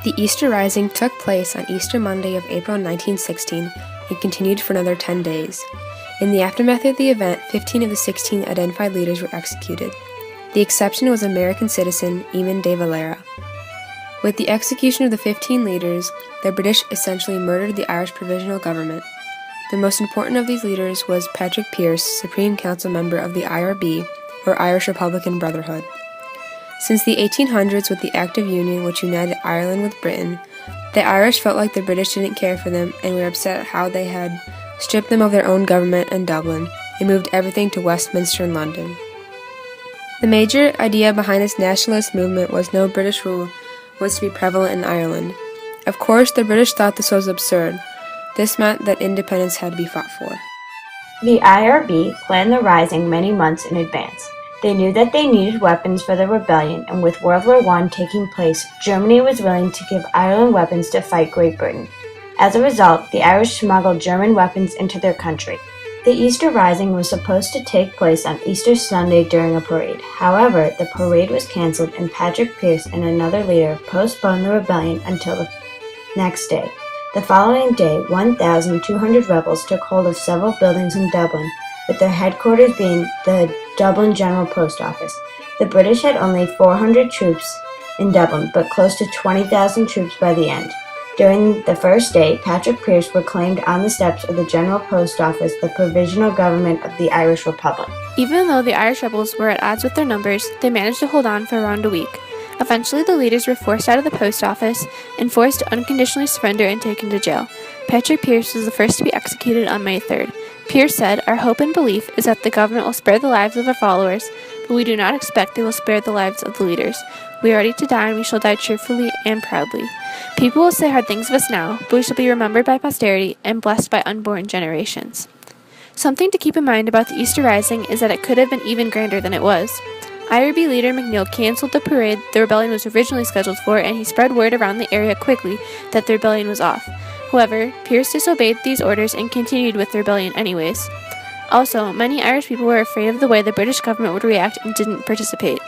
The Easter Rising took place on Easter Monday of April 1916 and continued for another 10 days. In the aftermath of the event, 15 of the 16 identified leaders were executed. The exception was American citizen Eamon de Valera. With the execution of the 15 leaders, the British essentially murdered the Irish Provisional Government. The most important of these leaders was Patrick Pearse, Supreme Council member of the IRB, or Irish Republican Brotherhood. Since the 1800s, with the Act of Union which united Ireland with Britain, the Irish felt like the British didn't care for them and were upset at how they had stripped them of their own government in Dublin and moved everything to Westminster and London. The major idea behind this nationalist movement was no British rule was to be prevalent in Ireland. Of course, the British thought this was absurd. This meant that independence had to be fought for. The IRB planned the rising many months in advance. They knew that they needed weapons for the rebellion, and with World War I taking place, Germany was willing to give Ireland weapons to fight Great Britain. As a result, the Irish smuggled German weapons into their country. The Easter Rising was supposed to take place on Easter Sunday during a parade. However, the parade was canceled and Patrick Pearse and another leader postponed the rebellion until the next day. The following day, 1,200 rebels took hold of several buildings in Dublin, with their headquarters being the Dublin General Post Office. The British had only 400 troops in Dublin, but close to 20,000 troops by the end. During the first day, Patrick Pearse proclaimed on the steps of the General Post Office the Provisional Government of the Irish Republic. Even though the Irish rebels were at odds with their numbers, they managed to hold on for around a week. Eventually, the leaders were forced out of the post office and forced to unconditionally surrender and taken to jail. Patrick Pearse was the first to be executed on May 3rd. Pearse said, "Our hope and belief is that the government will spare the lives of our followers, but we do not expect they will spare the lives of the leaders. We are ready to die, and we shall die cheerfully and proudly. People will say hard things of us now, but we shall be remembered by posterity and blessed by unborn generations." Something to keep in mind about the Easter Rising is that it could have been even grander than it was. IRB leader McNeil canceled the parade the rebellion was originally scheduled for, and he spread word around the area quickly that the rebellion was off. However, Pearse disobeyed these orders and continued with the rebellion anyways. Also, many Irish people were afraid of the way the British government would react and didn't participate.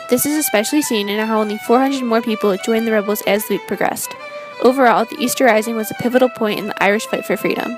This is especially seen in how only 400 more people joined the rebels as the week progressed. Overall, the Easter Rising was a pivotal point in the Irish fight for freedom.